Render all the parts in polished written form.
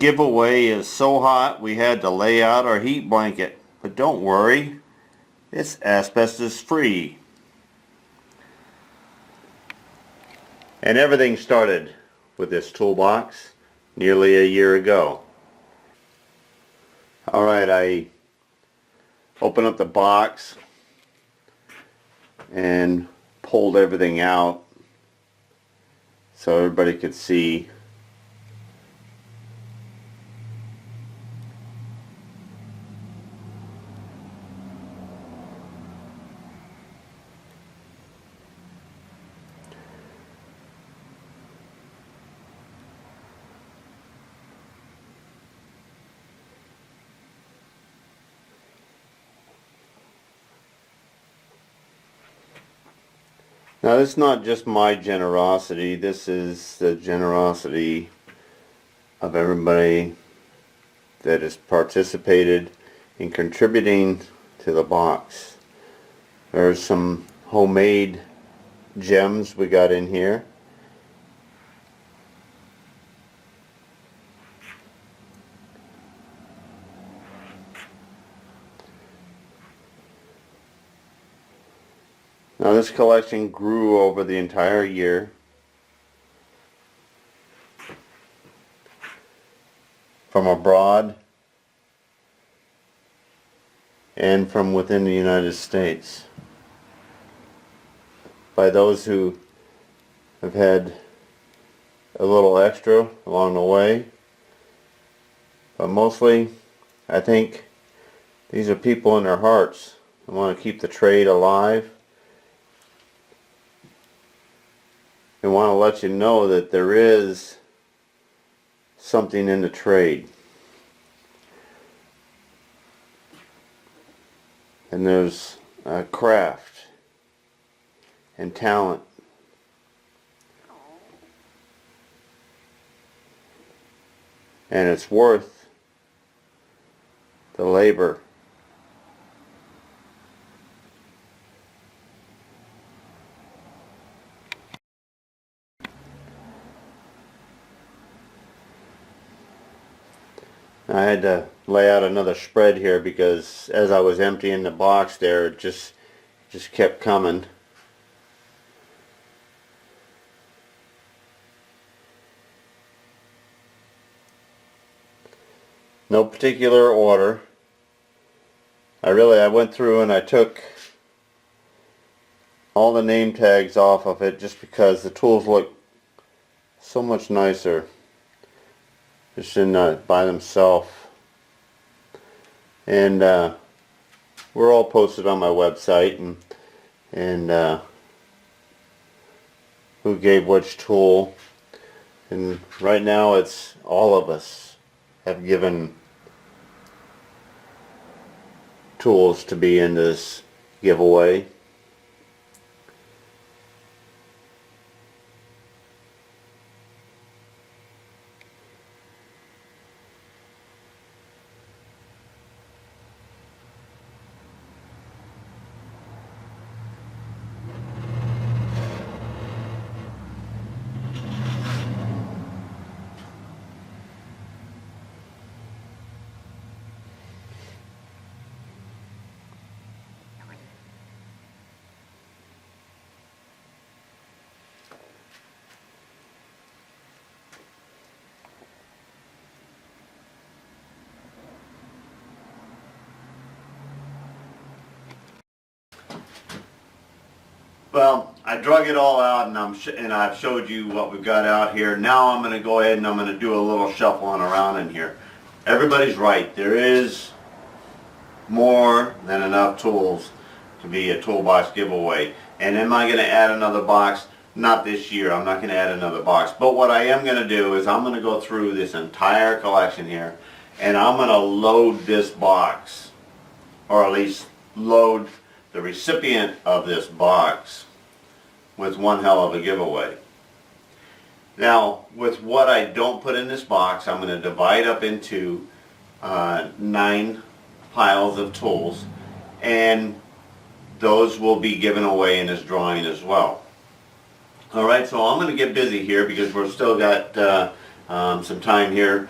giveaway is so hot we had to lay out our heat blanket. But don't worry, it's asbestos free. And everything started with this toolbox nearly a year ago. Alright, I opened up the box and pulled everything out so everybody could see. Now this is not just my generosity, this is the generosity of everybody that has participated in contributing to the box. There's some homemade gems we got in here. Now this collection grew over the entire year. From abroad and from within the United States. By those who have had a little extra along the way. But mostly, I think these are people in their hearts that want to keep the trade alive. And want to let you know that there is something in the trade. And there's craft and talent. And it's worth the labor. I had to lay out another spread here because as I was emptying the box there, it just kept coming. No particular order. I went through and I took all the name tags off of it just because the tools look so much nicer just by themselves. And we're all posted on my website and who gave which tool. And right now it's all of us have given tools to be in this giveaway. Well, I drug it all out and I've showed you what we've got out here. Now I'm going to go ahead and I'm going to do a little shuffling around in here. Everybody's right. There is more than enough tools to be a toolbox giveaway. And am I going to add another box? Not this year. I'm not going to add another box. But what I am going to do is I'm going to go through this entire collection here and I'm going to load this box, or at least load the recipient of this box with one hell of a giveaway. Now, with what I don't put in this box, I'm going to divide up into 9 piles of tools, and those will be given away in this drawing as well. Alright, so I'm going to get busy here because we've still got some time here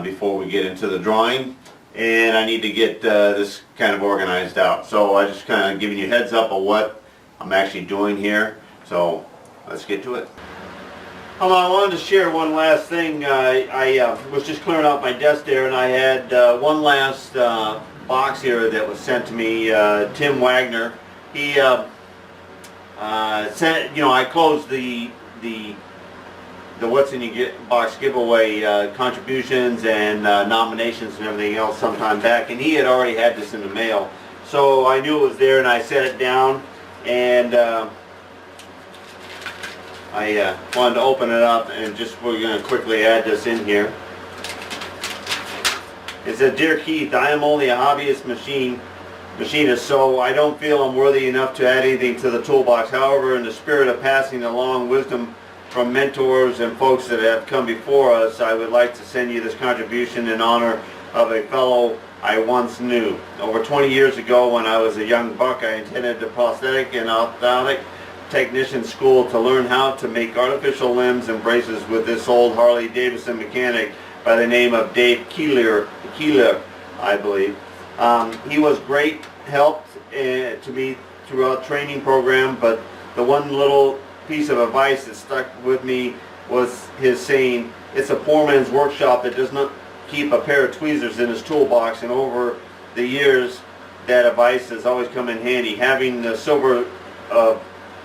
before we get into the drawing, and I need to get this kind of organized out. So I just kind of giving you heads up of what I'm actually doing here. So let's get to it. I wanted to share one last thing. I was just clearing out my desk there, and I had one last box here that was sent to me. Tim Wagner. He sent. I closed the What's in Your Box giveaway contributions and nominations and everything else sometime back, and he had already had this in the mail. So I knew it was there, and I set it down, and I wanted to open it up, and we're going to quickly add this in here. It said, "Dear Keith, I am only a hobbyist machinist, so I don't feel I'm worthy enough to add anything to the toolbox. However, in the spirit of passing along wisdom from mentors and folks that have come before us, I would like to send you this contribution in honor of a fellow I once knew. Over 20 years ago, when I was a young buck, I attended the prosthetic and orthotic technician school to learn how to make artificial limbs and braces with this old Harley Davidson mechanic by the name of Dick Lalor, I believe. He was great help to me throughout training program, but the one little piece of advice that stuck with me was his saying, 'It's a poor man's workshop that does not keep a pair of tweezers in his toolbox.' And over the years, that advice has always come in handy. Having the silver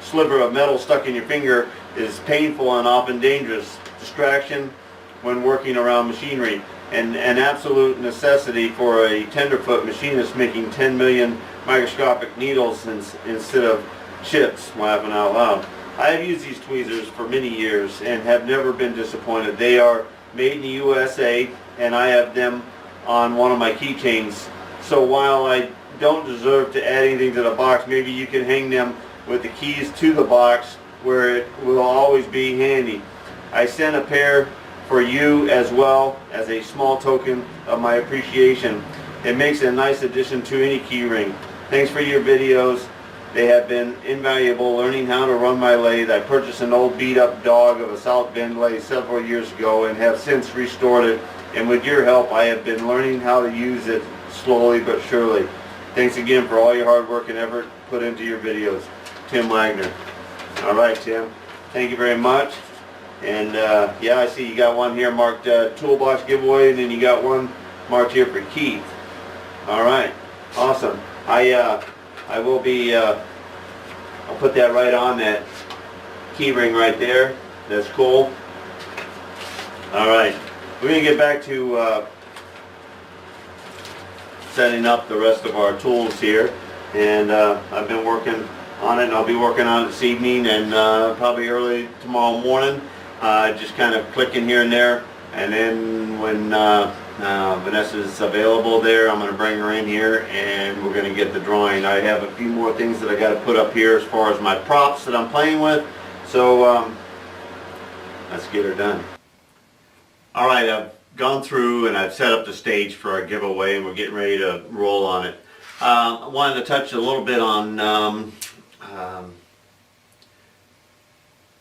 sliver of metal stuck in your finger is painful and often dangerous. Distraction when working around machinery, and an absolute necessity for a tenderfoot machinist making 10 million microscopic needles instead of chips." Laughing out loud. I have used these tweezers for many years and have never been disappointed. They are made in the USA, and I have them on one of my keychains. So while I don't deserve to add anything to the box, maybe you can hang them with the keys to the box where it will always be handy. I sent a pair for you as well as a small token of my appreciation. It makes a nice addition to any key ring. Thanks for your videos. They have been invaluable learning how to run my lathe. I purchased an old beat up dog of a South Bend lathe several years ago and have since restored it, and with your help I have been learning how to use it slowly but surely. Thanks again for all your hard work and effort put into your videos. Tim Wagner. Alright, Tim, thank you very much. And yeah, I see you got one here marked toolbox giveaway, and then you got one marked here for Keith. Alright, awesome. I will be, I'll put that right on that key ring right there. That's cool. Alright, we're going to get back to setting up the rest of our tools here. And I've been working on it, and I'll be working on it this evening and probably early tomorrow morning. Just kind of clicking here and there. And then when Vanessa's available there, I'm going to bring her in here and we're going to get the drawing. I have a few more things that I got to put up here as far as my props that I'm playing with. So let's get her done. Alright, I've gone through and I've set up the stage for our giveaway, and we're getting ready to roll on it. I wanted to touch a little bit on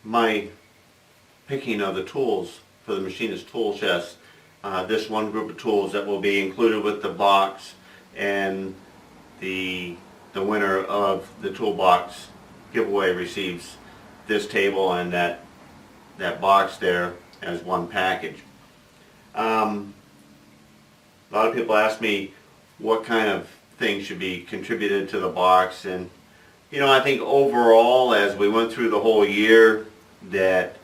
my picking of the tools for the machinist tool chest. This one group of tools that will be included with the box, and the winner of the toolbox giveaway receives this table and that box there as one package. A lot of people ask me what kind of things should be contributed to the box, and I think overall, as we went through the whole year, that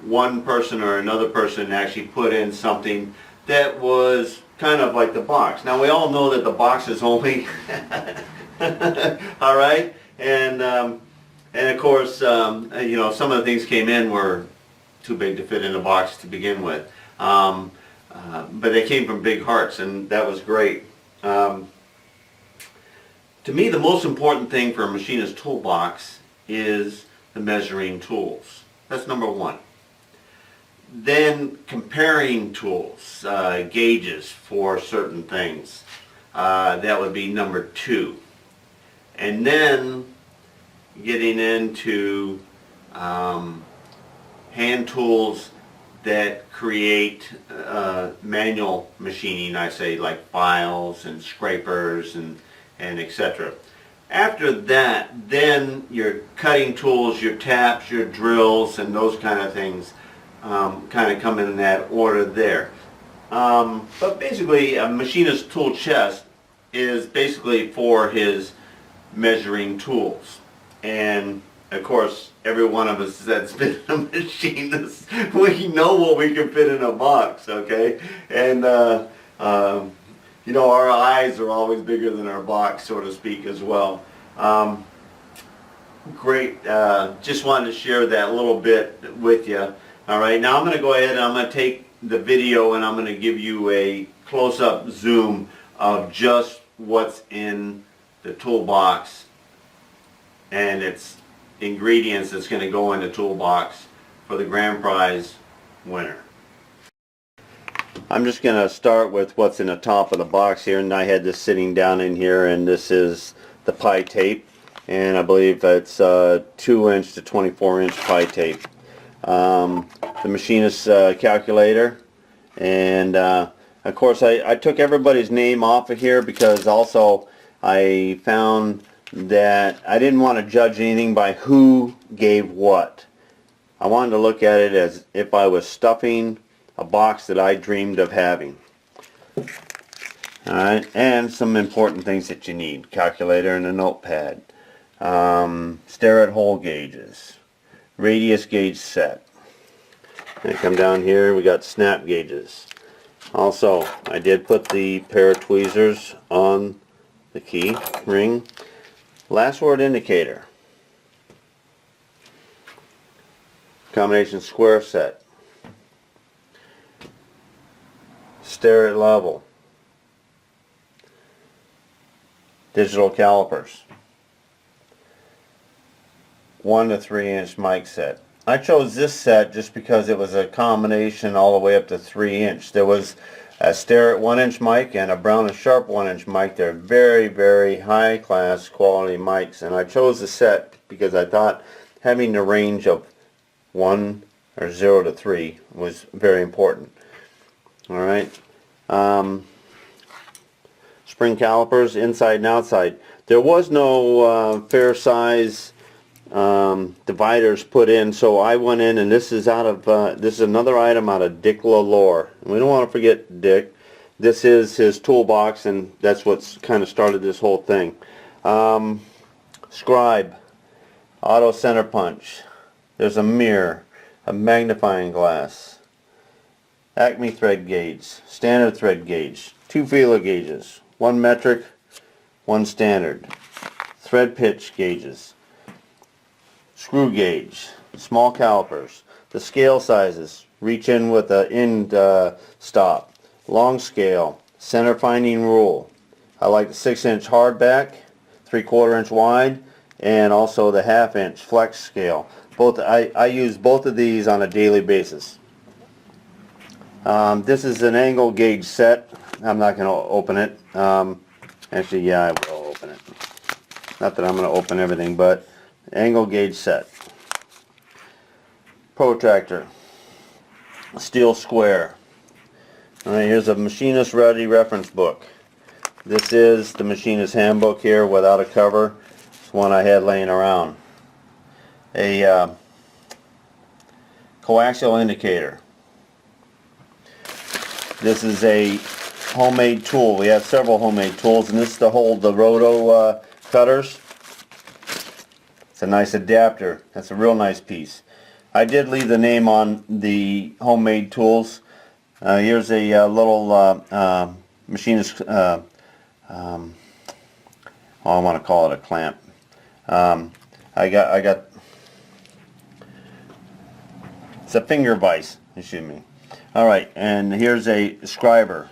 one person or another person actually put in something that was kind of like the box. Now we all know that the box is only all right, and of course some of the things came in were too big to fit in a box to begin with, but they came from big hearts, and that was great. To me, the most important thing for a machinist toolbox is the measuring tools. That's number one. Then comparing tools, gauges for certain things, that would be number two. And then getting into hand tools that create manual machining, I say, like files and scrapers and etc. After that, then your cutting tools, your taps, your drills, and those kind of things kind of come in that order there. But basically, a machinist tool chest is basically for his measuring tools. And of course, every one of us that's been a machinist, we know what we can fit in a box, okay? And you know, our eyes are always bigger than our box, so to speak, as well. Great, just wanted to share that little bit with you. All right, now I'm going to go ahead and I'm going to take the video and I'm going to give you a close-up zoom of just what's in the toolbox and its ingredients that's going to go in the toolbox for the grand prize winner. I'm just going to start with what's in the top of the box here, and I had this sitting down in here, and this is the pie tape, and I believe it's 2-inch to 24-inch pie tape. The machinist calculator, and of course I took everybody's name off of here because also I found that I didn't want to judge anything by who gave what. I wanted to look at it as if I was stuffing a box that I dreamed of having. Alright, and some important things that you need: calculator and a notepad, starret hole gauges, radius gauge set. And come down here, we got snap gauges. Also, I did put the pair of tweezers on the key ring. Last word indicator, combination square set, starret level, digital calipers, 1 to 3-inch mic set. I chose this set just because it was a combination all the way up to 3-inch. There was a Starrett 1-inch mic and a Brown & Sharp 1-inch mic. They're very, very high class quality mics, and I chose the set because I thought having the range of 1 or 0 to 3 was very important. Alright, spring calipers inside and outside. There was no fair size dividers put in, so I went in, and this is out of this is another item out of Dick Lalor. And we don't want to forget Dick. This is his toolbox, and that's what's kind of started this whole thing. Scribe, auto center punch. There's a mirror, a magnifying glass, Acme thread gauge, standard thread gauge, 2 feeler gauges, 1 metric, 1 standard, thread pitch gauges, screw gauge, small calipers, the scale sizes, reach in with the end stop, long scale, center finding rule. I like the 6-inch hardback, 3/4 inch wide, and also the 1/2 inch flex scale. Both I use both of these on a daily basis. This is an angle gauge set. I'm not going to open it. Actually, yeah, I will open it. Not that I'm going to open everything, but angle gauge set. Protractor, steel square. Alright, here's a machinist ready reference book. This is the machinist handbook here without a cover. It's one I had laying around. A coaxial indicator. This is a homemade tool. We have several homemade tools, and this is to hold the roto cutters. It's a nice adapter. That's a real nice piece. I did leave the name on the homemade tools. Here's a little machinist, I want to call it a clamp. I got, it's a finger vise, excuse me. Alright, and here's a scriber.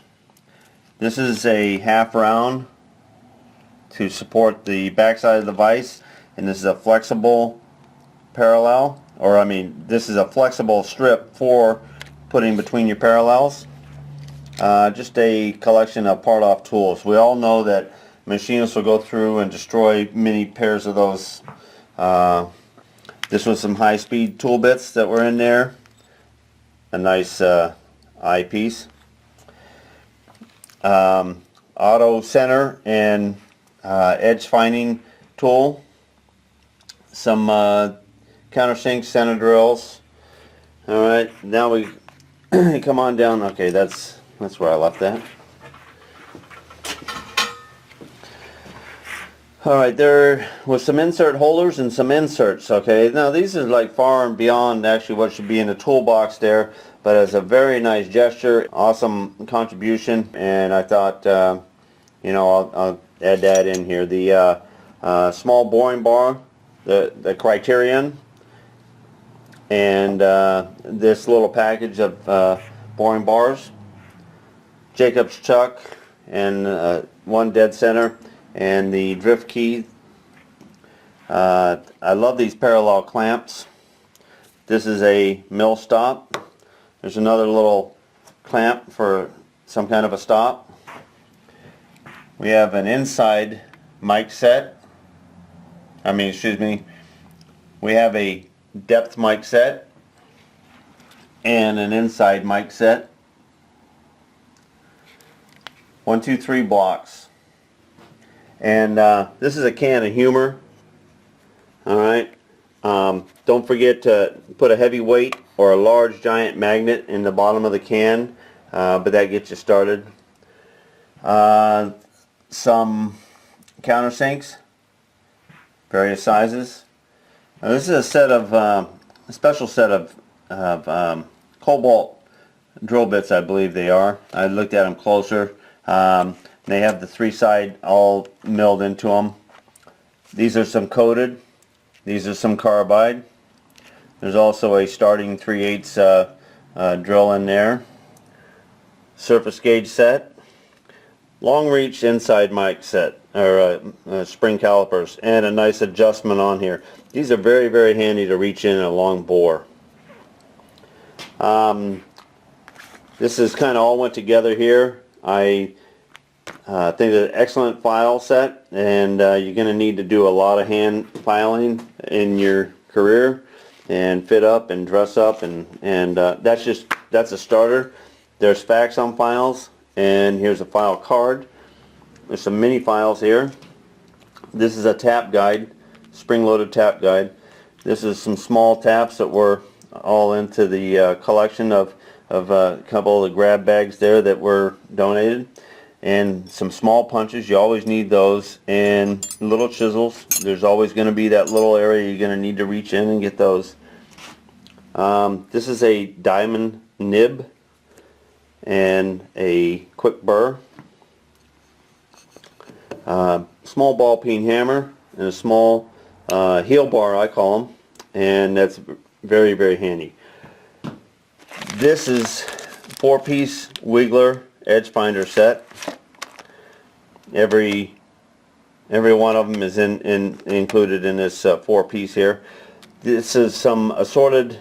This is a 1/2 round to support the backside of the vise, and this is a flexible parallel, or I mean this is a flexible strip for putting between your parallels. Just a collection of part-off tools. We all know that machinists will go through and destroy many pairs of those. This was some high-speed tool bits that were in there. a nice eyepiece. Auto center and edge finding tool. Some countersink center drills. Alright, now we come on down. Okay, that's where I left that. Alright, there was some insert holders and some inserts. Okay, now these are like far and beyond actually what should be in the toolbox there, but it's a very nice gesture, awesome contribution, and I thought, you know, I'll add that in here. The small boring bar, the Criterion, and this little package of boring bars, Jacob's chuck, and one dead center, and the drift key. I love these parallel clamps. This is a mill stop. There's another little clamp for some kind of a stop. We have an inside mic set. We have a depth mic set and an inside mic set. 1, 2, 3 blocks. And this is a can of humor. Alright. Don't forget to put a heavy weight or a large giant magnet in the bottom of the can, but that gets you started. Some countersinks, various sizes. Now, this is a set of a special set of cobalt drill bits, I believe they are. I looked at them closer. They have the 3-side all milled into them. These are some coated. These are some carbide. There's also a starting 3/8 drill in there. Surface gauge set. Long reach inside mic set, or spring calipers, and a nice adjustment on here. These are very, very handy to reach in a long bore. This is kind of all went together here. I think it's an excellent file set, and you're going to need to do a lot of hand filing in your career, and fit up and dress up, and that's a starter. There's facts on files, and here's a file card. There's some mini files here. This is a tap guide, spring-loaded tap guide. This is some small taps that were all into the collection of a couple of the grab bags there that were donated. And some small punches, you always need those, and little chisels. There's always going to be that little area you're going to need to reach in and get those. This is a diamond nib and a quick burr. Small ball peen hammer and a small heel bar, I call them, and that's very, very handy. This is 4-piece Wiggler edge finder set. Every one of them is included in this 4-piece here. This is some assorted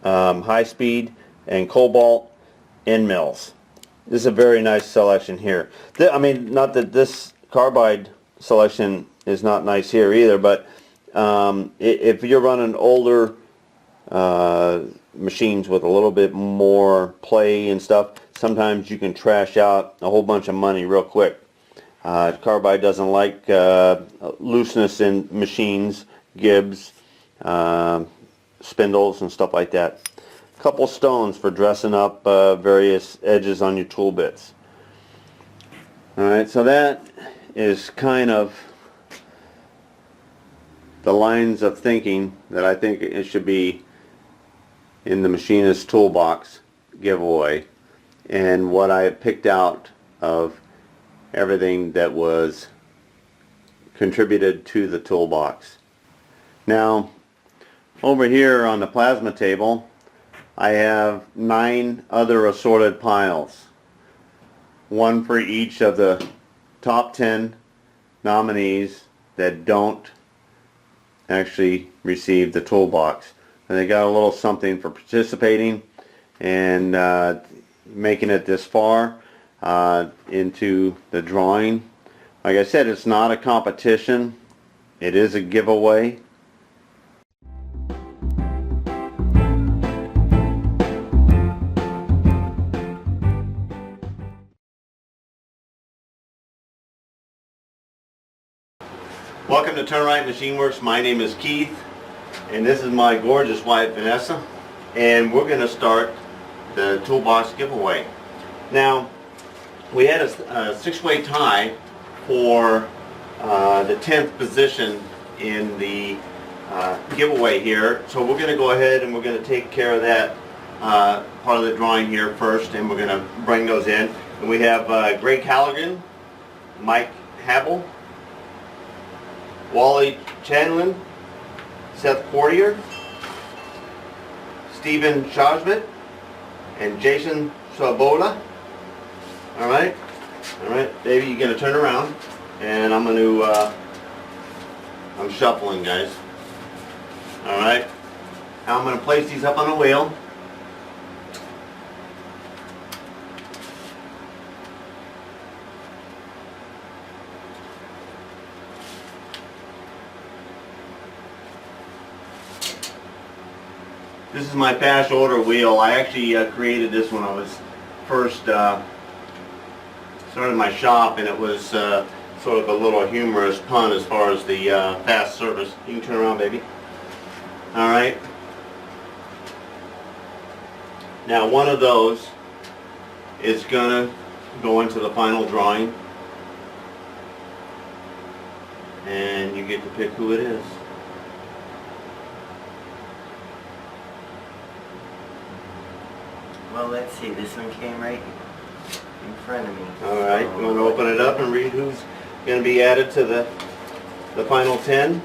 high-speed and cobalt end mills. This is a very nice selection here. I mean, not that this carbide selection is not nice here either, but if you're running older machines with a little bit more play and stuff, sometimes you can trash out a whole bunch of money real quick. Carbide doesn't like looseness in machines, gibs, spindles, and stuff like that. A couple stones for dressing up various edges on your tool bits. Alright, so that is kind of the lines of thinking that I think it should be in the machinist toolbox giveaway, and what I picked out of everything that was contributed to the toolbox. Now, over here on the plasma table, I have 9 other assorted piles. One for each of the top 10 nominees that don't actually receive the toolbox. And they got a little something for participating and making it this far into the drawing. Like I said, it's not a competition. It is a giveaway. Welcome to Turn Right Machine Works. My name is Keith, and this is my gorgeous wife Vanessa, and we're going to start the toolbox giveaway. Now, we had a six-way tie for the 10th position in the giveaway here, so we're going to go ahead and we're going to take care of that part of the drawing here first, and we're going to bring those in. And we have Greg Halligan, Mike Habel, Wally Chanlin, Seth Portier, Stephen Shajmet, and Jason Swoboda. All right, baby, you're gonna turn around, and I'm shuffling, guys. All right, now I'm gonna place these up on a wheel. This is my fast order wheel. I actually created this when I was first started my shop, and it was sort of a little humorous pun as far as the fast service. You can turn around, baby. All right. Now, one of those is gonna go into the final drawing, and you get to pick who it is. Well, let's see, this one came right in front of me. Alright, you want to open it up and read who's going to be added to the final 10?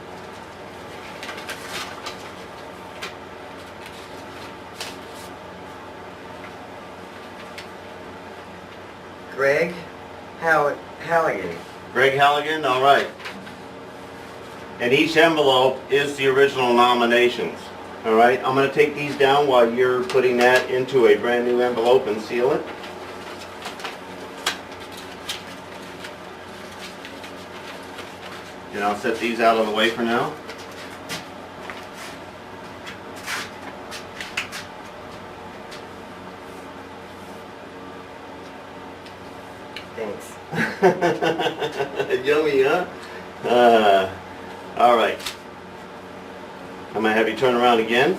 Greg Halligan. Greg Halligan, alright. And each envelope is the original nominations. Alright, I'm going to take these down while you're putting that into a brand new envelope and seal it. And I'll set these out of the way for now. Thanks. Yummy, huh? Alright. I'm going to have you turn around again.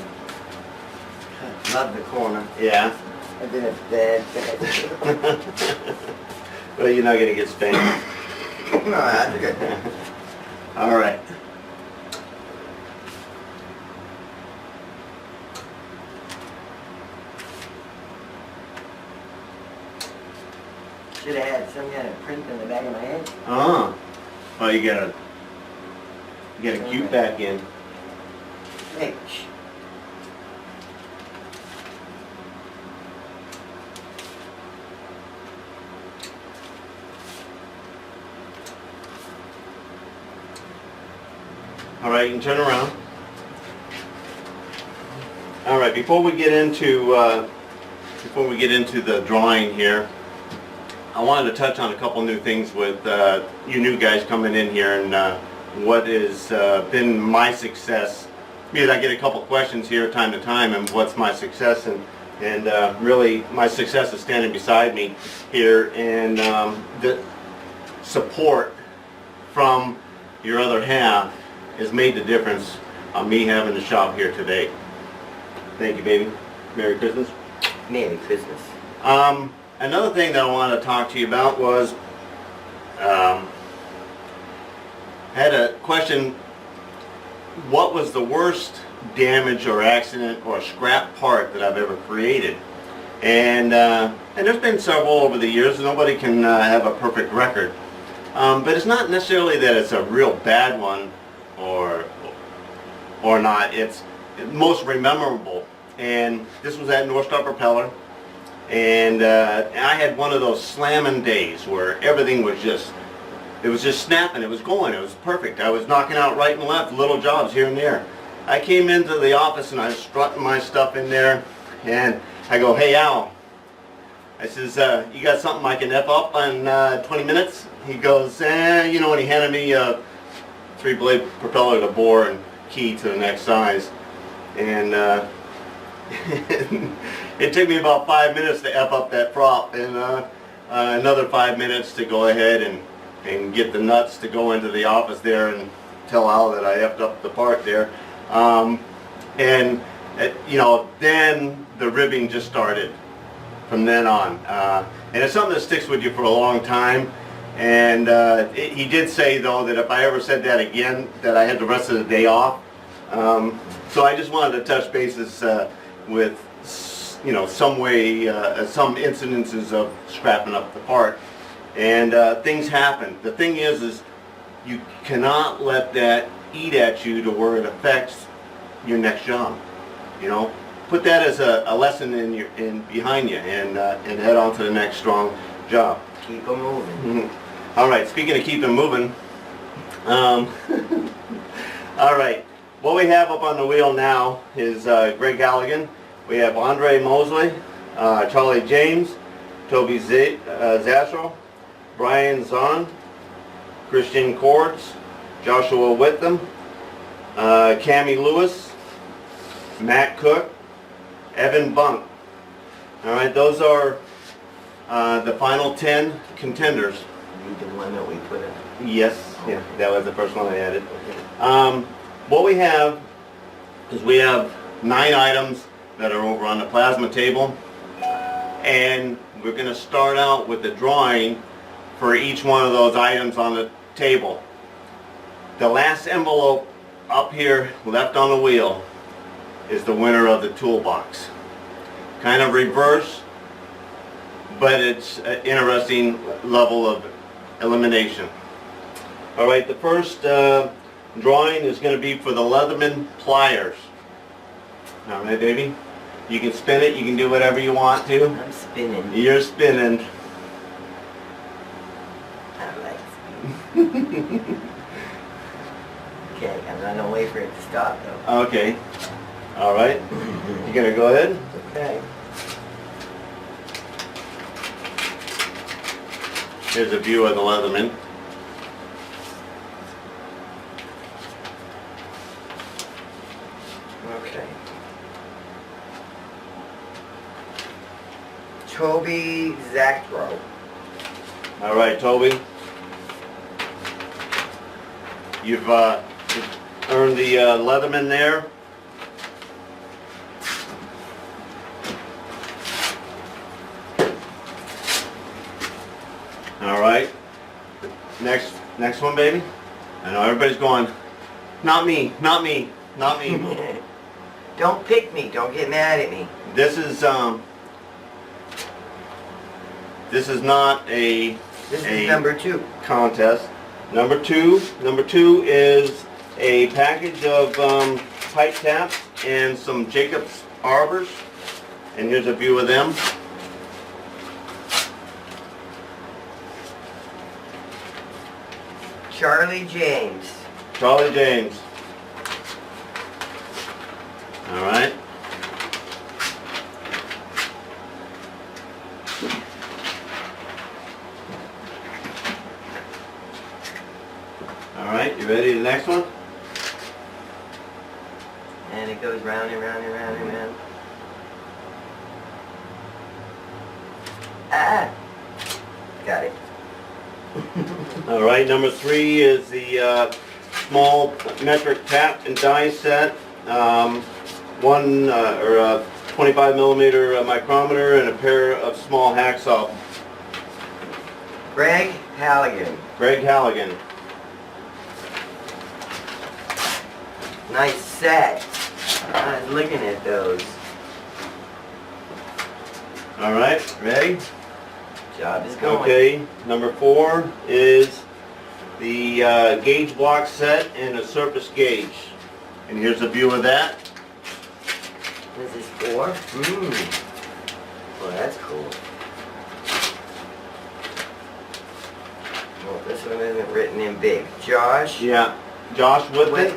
Love the corner. Yeah. I've been a bad. Well, you're not going to get spanked. No, that's good. All right. Should have had some kind of print in the back of my head. Oh. Well, you got a cute back in. H. All right, you can turn around. All right, before we get into the drawing here, I wanted to touch on a couple new things with you new guys coming in here, and what has been my success. Because I get a couple questions here time to time, and what's my success, and really my success is standing beside me here, and the support from your other half has made the difference on me having the shop here today. Thank you, baby. Merry Christmas. Merry Christmas. Another thing that I wanted to talk to you about was, I had a question. What was the worst damage or accident or scrap part that I've ever created? And there's been several over the years. Nobody can have a perfect record. But it's not necessarily that it's a real bad one or not. It's most memorable. And this was at North Star Propeller. And I had one of those slamming days where everything was just, it was just snapping, it was going, it was perfect. I was knocking out right and left, little jobs here and there. I came into the office and I was strutting my stuff in there, and I go, "Hey Al," I says, "you got something I can F up in 20 minutes? He goes, you know, and he handed me a 3-blade propeller to bore and key to the next size. And it took me about 5 minutes to F up that prop, and another 5 minutes to go ahead and get the nuts to go into the office there, and tell Al that I effed up the part there. And you know, then the ribbing just started from then on. And it's something that sticks with you for a long time. And he did say, though, that if I ever said that again, that I had the rest of the day off. So I just wanted to touch bases with, you know, some way, some incidences of scrapping up the part. And things happen. The thing is you cannot let that eat at you to where it affects your next job. You know, put that as a lesson in behind you, and head on to the next strong job. Keep them moving. Mm-hmm. All right. Speaking of keeping moving, all right. What we have up on the wheel now is Greg Halligan. We have Andre Mosley, Charlie James, Toby Zastrow, Brian Zahn, Christian Cords, Joshua Whitham, Cammie Lewis, Matt Cook, Evan Bunk. All right, those are the final 10 contenders. Read the one that we put in. Yes, yeah, that was the first one I added. What we have is we have 9 items that are over on the plasma table, and we're going to start out with the drawing for each one of those items on the table. The last envelope up here left on the wheel is the winner of the toolbox. Kind of reverse, but it's an interesting level of elimination. All right, the first drawing is going to be for the Leatherman pliers. All right, baby. You can spin it. You can do whatever you want to. I'm spinning. You're spinning. I like spinning. Okay, I'm not gonna wait for it to stop though. Okay. All right. You gonna go ahead? Okay. Here's a view of the Leatherman. Okay. Toby Zastrow. All right, Toby. You've earned the Leatherman there. All right. Next one, baby. I know everybody's going, not me, not me, not me. Don't pick me. Don't get mad at me. This is not a This is number 2. contest. Number two is a package of pipe taps and some Jacob's arbors, and here's a view of them. Charlie James. Charlie James. All right. All right, you ready? The next one? And it goes round and round and round and round. Ah! Got it. All right, number 3 is the small metric tap and die set. One or a 25 millimeter micrometer and a pair of small hacksaw. Greg Halligan. Greg Halligan. Nice set. I was looking at those. All right, ready? Job is going. Okay, number 4 is the gauge block set and a surface gauge. And here's a view of that. This is 4? Well, that's cool. Well, this one isn't written in big. Josh? Yeah, Josh Woodman.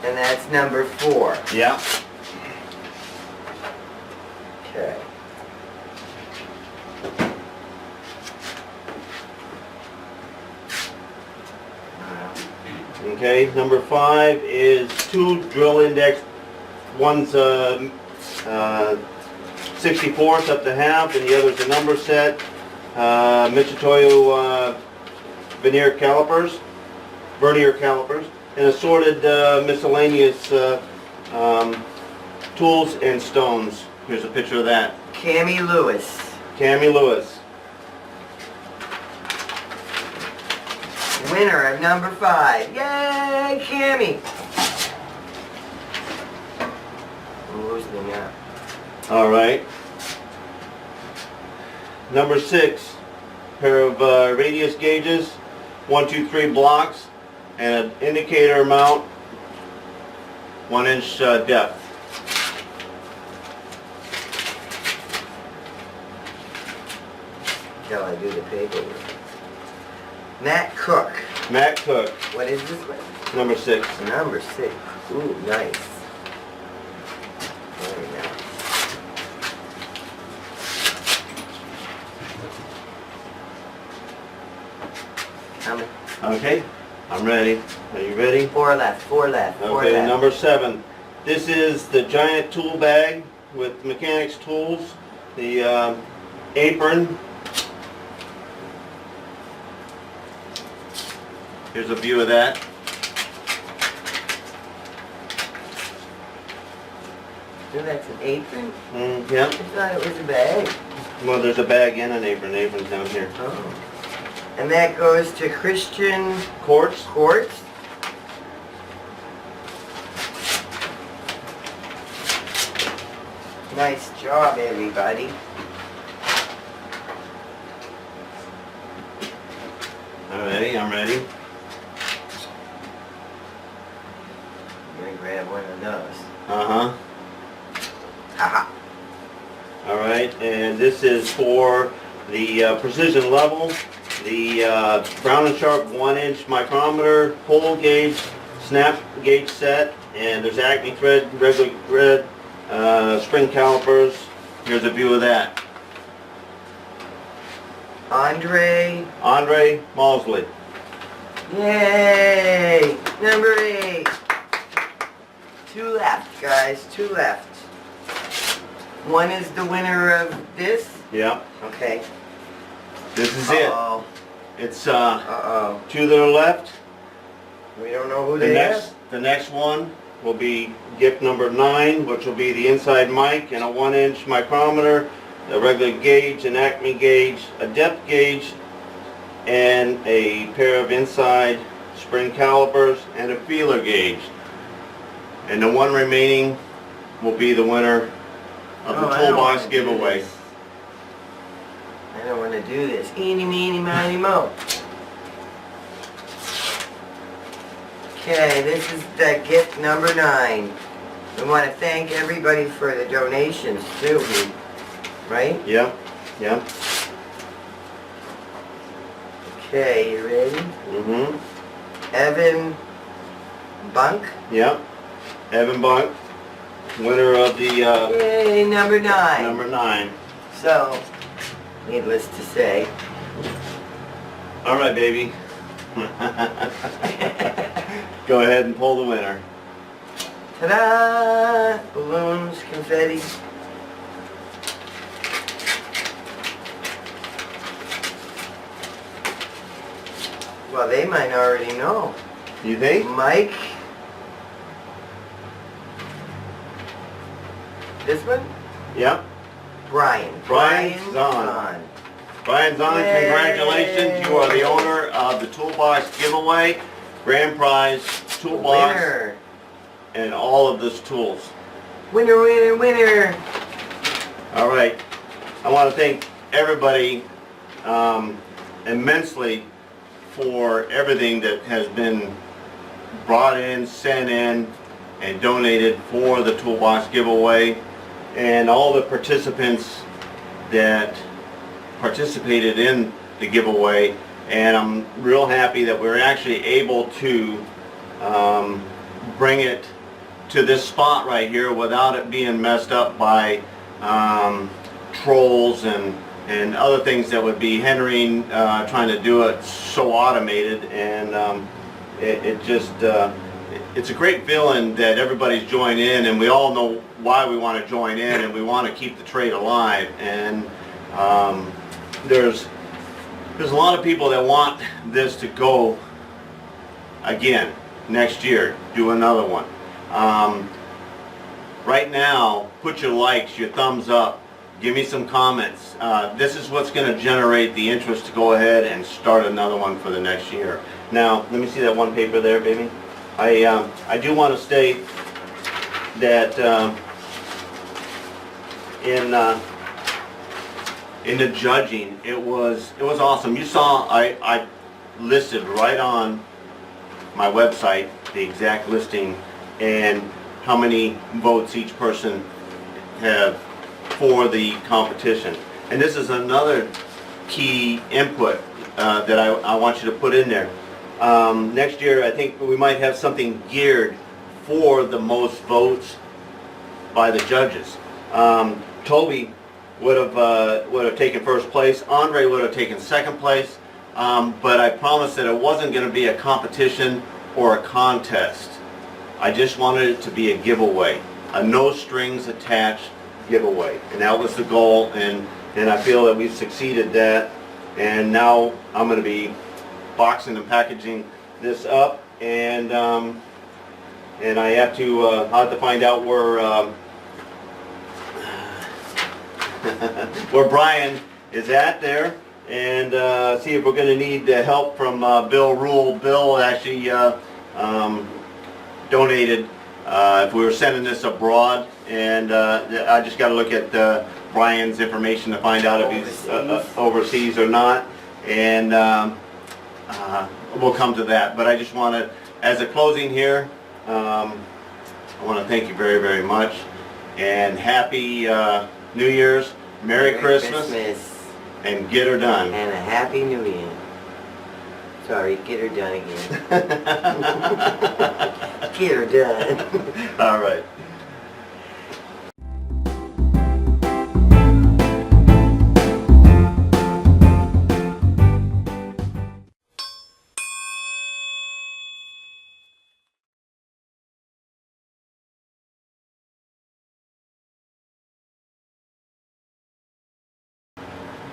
And that's number 4. Yeah. Okay. Okay, number 5 is 2 drill index. One's 64th up to half, and the other's a number set. Michitoyo vernier calipers, and assorted miscellaneous tools and stones. Here's a picture of that. Cammy Lewis. Cammy Lewis. Winner of number 5. Yay, Cammy! I'm loosening up. All right. Number 6, pair of radius gauges, 1, 2, 3 blocks, and an indicator mount, 1-inch depth. Till I do the paperwork. Matt Cook. Matt Cook, What is this one? number 6. Number 6. Ooh, nice. Very nice. Coming. Okay, I'm ready. Are you ready? 4 left, 4 left, 4 Okay, left. number 7. This is the giant tool bag with mechanics tools, the apron. Here's a view of that. So that's an apron? Yeah. I thought it was a bag. Well, there's a bag and an apron. The apron's down here. Oh. And that goes to Christian Quartz. Quartz. Nice job, everybody. Alrighty, I'm ready. I'm gonna grab one of those. Uh-huh. Haha. Alright, and this is for the precision level, the Brown & Sharp 1-inch micrometer, pull gauge, snap gauge set, and there's Acme thread, regular thread, spring calipers. Here's a view of that. Andre. Andre Mosley. Yay! Number 8. 2 left, guys. 2 left. One is the winner of this. Yeah, Okay. this is Uh-oh. it. It's Uh-oh. 2 that are left. We don't know who The they are. the next one will be gift number 9, which will be the inside mic and a 1-inch micrometer, a regular gauge, an Acme gauge, a depth gauge, and a pair of inside spring calipers and a feeler gauge. And the one remaining will be the winner of the Oh, I don't toolbox wanna do giveaway. this. I don't want to do this. Eeny, meeny, miny, mo. Okay, this is the gift number 9. We want to thank everybody for the donations too, right? Yep, yep. Okay, you ready? Mm-hmm. Evan Bunk. Yep. Evan Bunk, winner of the Yay, number 9. number 9. So, needless to say, All right, baby. Go ahead and pull the winner. ta-da! Balloons, confetti. Well, they might already know. You think? Mike. This one? Yep. Brian. Brian Zahn. Zahn. Brian Zahn, Yay. congratulations. You are the owner of the Toolbox giveaway. Grand prize, toolbox, Winner. and all of this tools. Winner, winner, winner. All right. I want to thank everybody immensely for everything that has been brought in, sent in, and donated for the Toolbox giveaway, and all the participants that participated in the giveaway. And I'm real happy that we're actually able to bring it to this spot right here without it being messed up by trolls and other things that would be hindering trying to do it so automated. And it's a great feeling that everybody's joined in, and we all know why we want to join in, and we want to keep the trade alive. And there's There's a lot of people that want this to go again next year, do another one. Right now, put your likes, your thumbs up, give me some comments. This is what's going to generate the interest to go ahead and start another one for the next year. Now, let me see that one paper there, baby. I do want to state that in the judging, it was awesome. You saw I listed right on my website the exact listing and how many votes each person had for the competition. And this is another key input that I want you to put in there. Next year, I think we might have something geared for the most votes by the judges. Toby would have taken first place. Andre would have taken second place. But I promised that it wasn't going to be a competition or a contest. I just wanted it to be a giveaway, a no strings attached giveaway, and that was the goal. And I feel that we've succeeded that. And now I'm going to be boxing and packaging this up, and I have to I'll have to find out where where Brian is at there, and see if we're going to need help from Bill Rule. Bill actually donated if we were sending this abroad, and I just got to look at Brian's information to find out if he's overseas or not, and we'll come to that. But I just want to, as a closing here, I want to thank you very, very much, and happy New Year's, Merry Christmas, and get her done. And a Happy New Year. Sorry, get her done again. Get her done. All right.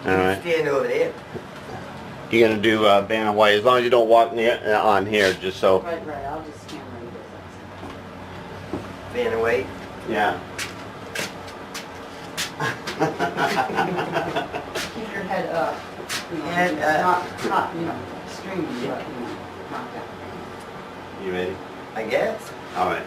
All right. Stand over there. You're gonna do Banner White, as long as you don't walk near on here, just so. Right, I'll just stand right Fan away. Yeah. there. Keep your head up. You know, Head up. Not, streaming, but, not that. You ready? I guess. All right.